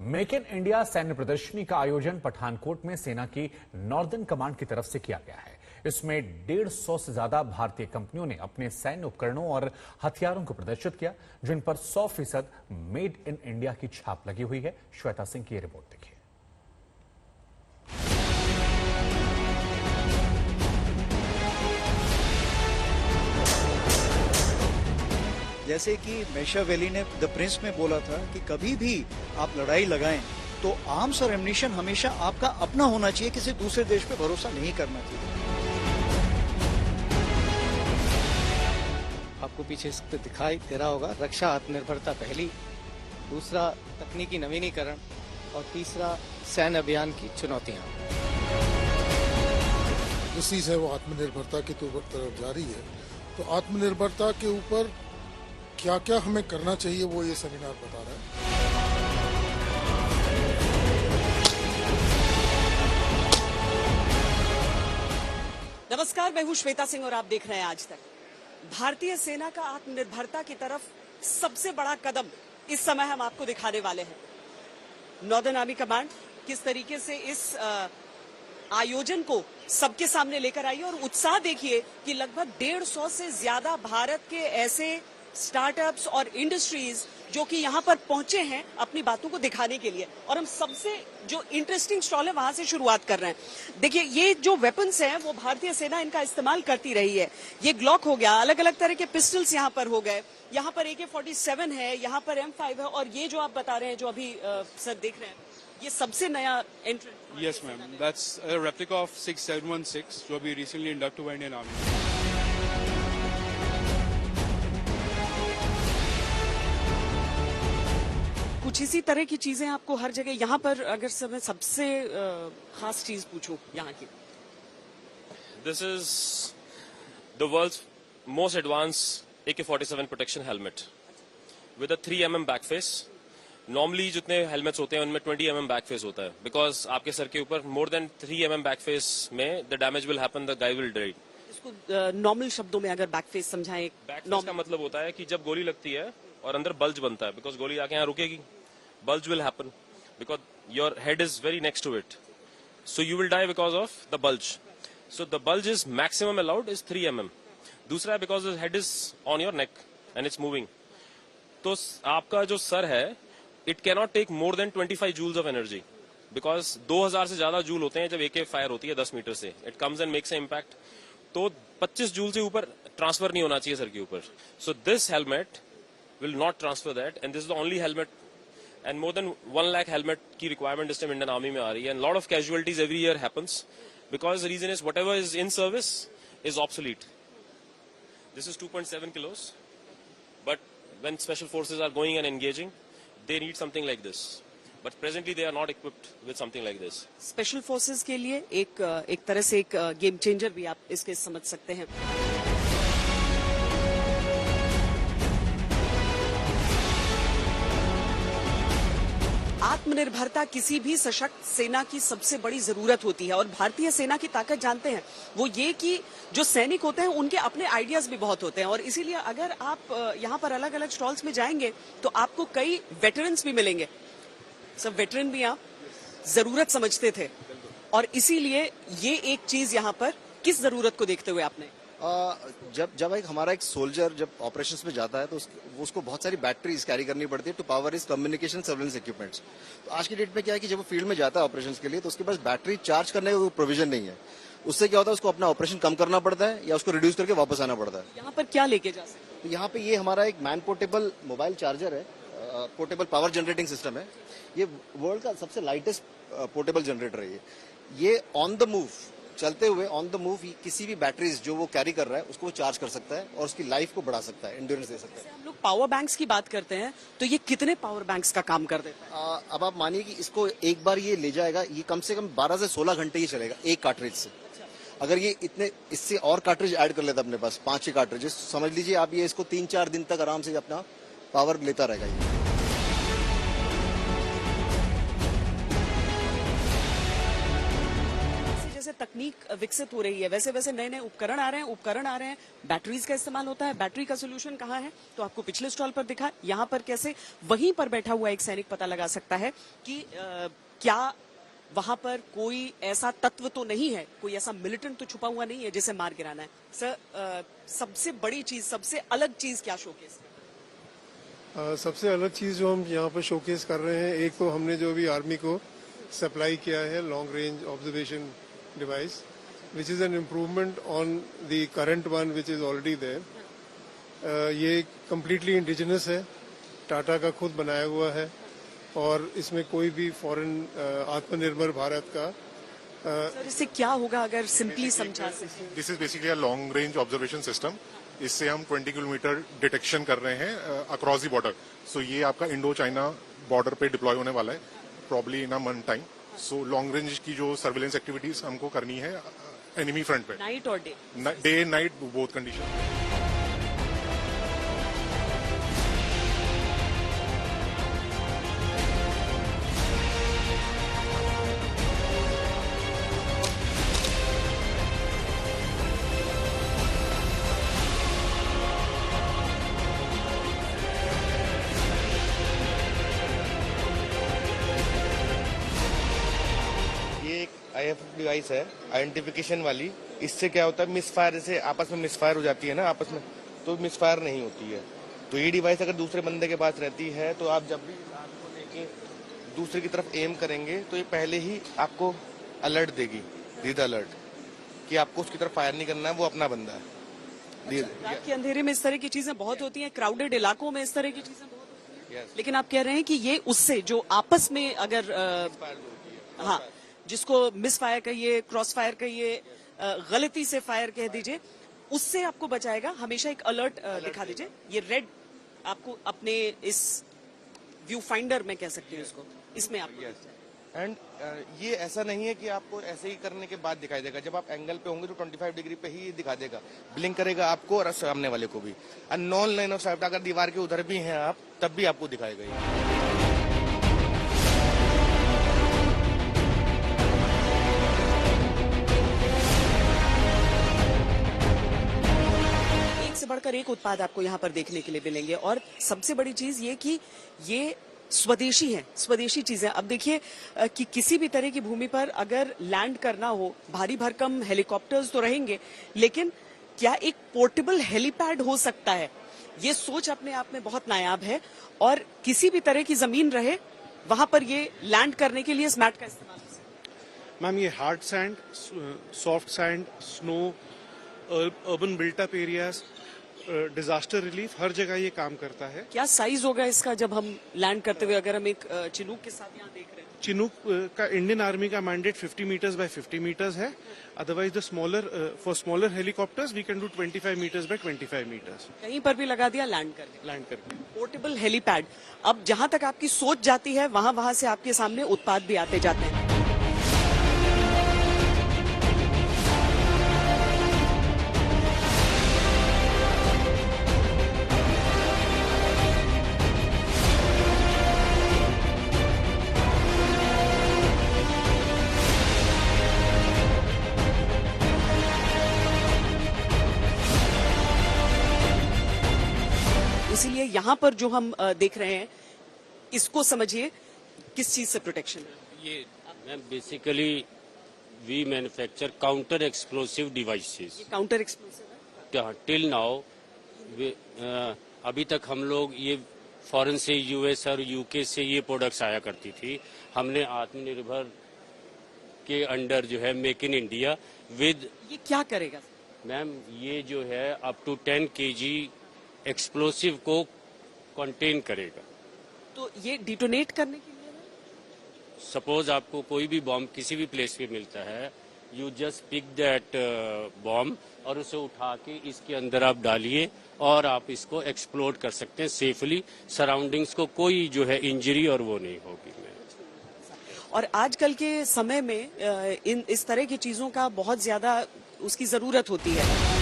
Make in India सैन्य प्रदर्शनी का आयोजन पठानकोट में सेना की नॉर्दर्न कमांड की तरफ से किया गया है। इसमें 150 से ज्यादा भारतीय कंपनियों ने अपने सैन्य उपकरणों और हथियारों को प्रदर्शित किया, जिन पर 100% मेड इन इंडिया की छाप लगी हुई है। श्वेता सिंह की रिपोर्ट देखिए। जैसे कि मैशियावेली ने द प्रिंस में बोला था कि कभी भी आप लड़ाई लगाएं तो आर्म्स और एम्युनिशन हमेशा आपका अपना होना चाहिए, किसी दूसरे देश पे भरोसा नहीं करना चाहिए। आपको पीछे इस पे दिखाई दे रहा होगा, रक्षा आत्मनिर्भरता पहली, दूसरा तकनीकी नवीनीकरण और तीसरा सैन्य अभियान की चुनौतियां। जिस चीज है वो आत्मनिर्भरता की तरफ जा रही है, तो आत्मनिर्भरता के ऊपर क्या क्या हमें करना चाहिए वो ये सेमिनार बता रहा है। नमस्कार, मैं हूं श्वेता सिंह और आप देख रहे हैं आज तक। भारतीय सेना का आत्मनिर्भरता की तरफ सबसे बड़ा कदम इस समय हम आपको दिखाने वाले हैं। नॉर्दर्न आर्मी कमांड किस तरीके से इस आयोजन को सबके सामने लेकर आई है और उत्साह देखिए कि लगभग 150 से ज्यादा भारत के ऐसे स्टार्टअप्स और इंडस्ट्रीज जो कि यहां पर पहुंचे हैं अपनी बातों को दिखाने के लिए। और हम सबसे जो इंटरेस्टिंग स्टॉल है वहां से शुरुआत कर रहे हैं। देखिए, ये जो वेपन्स हैं वो भारतीय सेना इनका इस्तेमाल करती रही है। ये ग्लॉक हो गया, अलग अलग तरह के पिस्टल्स यहां पर हो गए, यहां पर AK-47 है, यहां पर M5 है, और ये जो आप बता रहे हैं जो अभी सर देख रहे हैं, ये सबसे नया एंट्रेंट। Yes ma'am, that's a replica of 6716 जो अभी रिसेंटली इंडक्ट हुआ इंडियन आर्मी। कुछ इसी तरह की चीजें आपको हर जगह यहाँ पर, अगर मैं सबसे खास चीज पूछूं यहाँ की, this is the world's most advanced AK-47 protection helmet with a 3 mm back face. Normally जितने हेलमेट्स होते हैं उनमें 20 mm बैक फेस होता है, बिकॉज आपके सर के ऊपर more than 3 mm back face में the damage will happen, the guy will die. इसको नॉर्मल शब्दों में अगर बैक फेस समझाएं। बैक फेस का मतलब होता है कि जब गोली लगती है और अंदर बल्ज बनता है, बिकॉज गोली आके यहाँ रुकेगी, bulge will happen because your head is very next to it, so you will die because of the bulge. So the bulge is maximum allowed is 3 mm. दूसरा because the head is on your neck and it's moving, तो आपका जो sir है it cannot take more than 25 joules of energy, because 2000 से ज्यादा joule होते हैं जब AK फायर होती है 10 मीटर से, it comes and makes an impact, तो 25 जूल से ऊपर ट्रांसफर नहीं होना चाहिए सर के ऊपर। So this helmet will not transfer that, and this is the only helmet, and more than 1 lakh helmet की requirement इस time इंडियन आर्मी में आ रही है, and lot of casualties every year happens because the reason is whatever is in service is obsolete. This is 2.7 kilos, but when special forces are going and engaging, they need something like this, but presently they are not equipped with something like this. Special forces के लिए एक तरह से एक game changer भी आप इसके समझ सकते हैं। आत्मनिर्भरता किसी भी सशक्त सेना की सबसे बड़ी जरूरत होती है, और भारतीय सेना की ताकत जानते हैं वो ये कि जो सैनिक होते हैं उनके अपने आइडियाज भी बहुत होते हैं, और इसीलिए अगर आप यहाँ पर अलग अलग स्टॉल्स में जाएंगे तो आपको कई वेटरन्स भी मिलेंगे। सब वेटरन भी आप जरूरत समझते थे, और इसीलिए ये एक चीज यहाँ पर किस जरूरत को देखते हुए आपने जब हमारा एक सोल्जर जब ऑपरेशंस में जाता है तो उसको बहुत सारी बैटरीज कैरी करनी पड़ती है to power is communication surveillance equipments. तो आज की डेट में क्या है कि जब वो फील्ड में जाता है ऑपरेशंस के लिए तो उसके पास बैटरी चार्ज करने का कोई प्रोविजन नहीं है। उससे क्या होता है, उसको अपना ऑपरेशन कम करना पड़ता है या उसको रिड्यूस करके वापस आना पड़ता है। यहाँ पर क्या लेके जा सकते हैं? तो यहाँ पे ये हमारा एक मैन पोर्टेबल मोबाइल चार्जर है, पोर्टेबल पावर जनरेटिंग सिस्टम है। ये वर्ल्ड का सबसे लाइटेस्ट पोर्टेबल जनरेटर है। ये ऑन द मूव चलते हुए ऑन द मूव किसी भी बैटरीज जो वो कैरी कर रहा है उसको वो चार्ज कर सकता है और उसकी लाइफ को बढ़ा सकता है, एंड्योरेंस दे सकता है। हम लोग पावर बैंक्स की बात करते हैं तो ये कितने पावर बैंक्स का काम कर देता है? अब आप मानिए कि इसको एक बार ये ले जाएगा, ये कम से कम 12 से 16 घंटे ही चलेगा एक कार्ट्रिज से। अगर ये इससे और कार्ट्रिज ऐड कर लेता अपने पास 5-6 कार्ट्रिजेस, समझ लीजिए आप ये इसको 3-4 दिन तक आराम से अपना पावर लेता रहेगा। ये तकनीक विकसित हो रही है, वैसे वैसे नए नए उपकरण आ रहे हैं, बैटरीज का इस्तेमाल होता है। बैटरी का सोल्यूशन कहाँ है, तो आपको पिछले स्टॉल पर दिखा, यहाँ पर कैसे वहीं पर बैठा हुआ एक सैनिक पता लगा सकता है कि क्या वहां पर कोई ऐसा तत्व तो नहीं है, कोई ऐसा मिलिटेंट तो छुपा हुआ नहीं है जिसे मार गिराना है। सर, सबसे बड़ी चीज, सबसे अलग चीज क्या शोकेस? सबसे अलग चीज जो हम यहाँ पर शोकेस कर रहे हैं, एक तो हमने जो अभी आर्मी को सप्लाई किया है long range observation device, which is an improvement on the current one which is already there. ये कम्प्लीटली इंडिजिनस है, टाटा का खुद बनाया हुआ है और इसमें कोई भी फॉरेन आत्मनिर्भर भारत का सर, इससे क्या होगा अगर सिंपली समझा सके? This is basically a long range observation system. इससे हम 20 किलोमीटर डिटेक्शन कर रहे हैं अक्रॉस द बॉर्डर। सो ये आपका इंडो चाइना बॉर्डर पे डिप्लॉय होने वाला है probably in a month time. So long range की जो सर्विलेंस एक्टिविटीज हमको करनी है एनिमी फ्रंट पे, नाइट और day night both condition. IFF device है आइडेंटिफिकेशन वाली। इससे क्या होता है, मिसफायर, जैसे आपस में मिसफायर हो जाती है ना आपस में, तो मिसफायर नहीं होती है। तो ये डिवाइस अगर दूसरे बंदे के पास रहती है तो आप जब भी आपको लेके दूसरे की तरफ एम करेंगे तो ये पहले ही आपको अलर्ट देगी, रेड अलर्ट, कि आपको उसकी तरफ फायर नहीं करना है, वो अपना बंदा है। रात के अंधेरे में इस तरह की चीजें बहुत होती हैं, क्राउडेड इलाकों में इस तरह की चीजें बहुत होती हैं। लेकिन आप कह रहे हैं कि ये उससे जो आपस में अगर हाँ, जिसको मिस फायर कहिए, क्रॉस फायर कहिए, गलती से फायर कह दीजिए, उससे आपको बचाएगा। हमेशा एक अलर्ट दिखा दीजिए। ये रेड आपको अपने इस व्यू फाइंडर में कह सकते हैं उसको, इसमें आपको एंड ये ऐसा नहीं है कि आपको ऐसे ही करने के बाद दिखाई देगा। जब आप एंगल पे होंगे तो 25 डिग्री पे ही दिखा देगा, ब्लिंक करेगा आपको और सामने वाले को भी। नॉन लाइन ऑफ साइट अगर दीवार के उधर भी हैं आप, तब भी आपको दिखाएगा ये। से बढ़कर एक उत्पाद आपको यहाँ पर देखने के लिए मिलेंगे और सबसे बड़ी चीज ये कि ये स्वदेशी है, स्वदेशी चीजें। अब देखिए कि किसी भी तरह की भूमि पर अगर लैंड करना हो, भारी भरकम हेलीकॉप्टर्स तो रहेंगे, लेकिन क्या एक पोर्टेबल हेलीपैड हो सकता है? ये सोच अपने आप में बहुत नायाब है और किसी भी तरह की जमीन रहे वहां पर ये लैंड करने के लिए इस मैट का इस्तेमाल हो सकता है। मैम, ये hard sand, soft sand, snow, urban built up areas, disaster relief, हर जगह ये काम करता है। क्या साइज होगा इसका जब हम लैंड करते हुए, अगर हम एक चिनूक के साथ यहाँ देख रहे हैं? चिनूक का इंडियन आर्मी का मैंडेट 50 मीटर्स बाय 50 मीटर्स है। Otherwise the smaller, for smaller helicopters we can do 25 metres by 25 metres. कहीं पर भी लगा दिया, लैंड करके। Portable helipad. अब जहां तक आपकी सोच जाती है वहां से आपके सामने उत्पाद भी आते जाते हैं। इसीलिए यहाँ पर जो हम देख रहे हैं, इसको समझिए किस चीज से प्रोटेक्शन है। ये ma'am basically we manufacture counter explosive devices. Counter explosive है? टिल नाउ अभी तक हम लोग ये फॉरेन से, यूएस और यूके से ये प्रोडक्ट्स आया करती थी। हमने आत्मनिर्भर के अंडर जो है मेक इन इंडिया विद, ये क्या करेगा मैम? ये जो है अप टू 10 kg एक्सप्लोसिव को कंटेन करेगा। तो ये डिटोनेट करने के लिए है? सपोज आपको कोई भी बॉम्ब किसी भी प्लेस पे मिलता है, you just pick that bomb और उसे उठा के इसके अंदर आप डालिए और आप इसको एक्सप्लोड कर सकते हैं सेफली। सराउंडिंग्स को कोई जो है इंजरी और वो नहीं होगी। और आजकल के समय में इस तरह की चीजों का बहुत ज्यादा उसकी जरूरत होती है।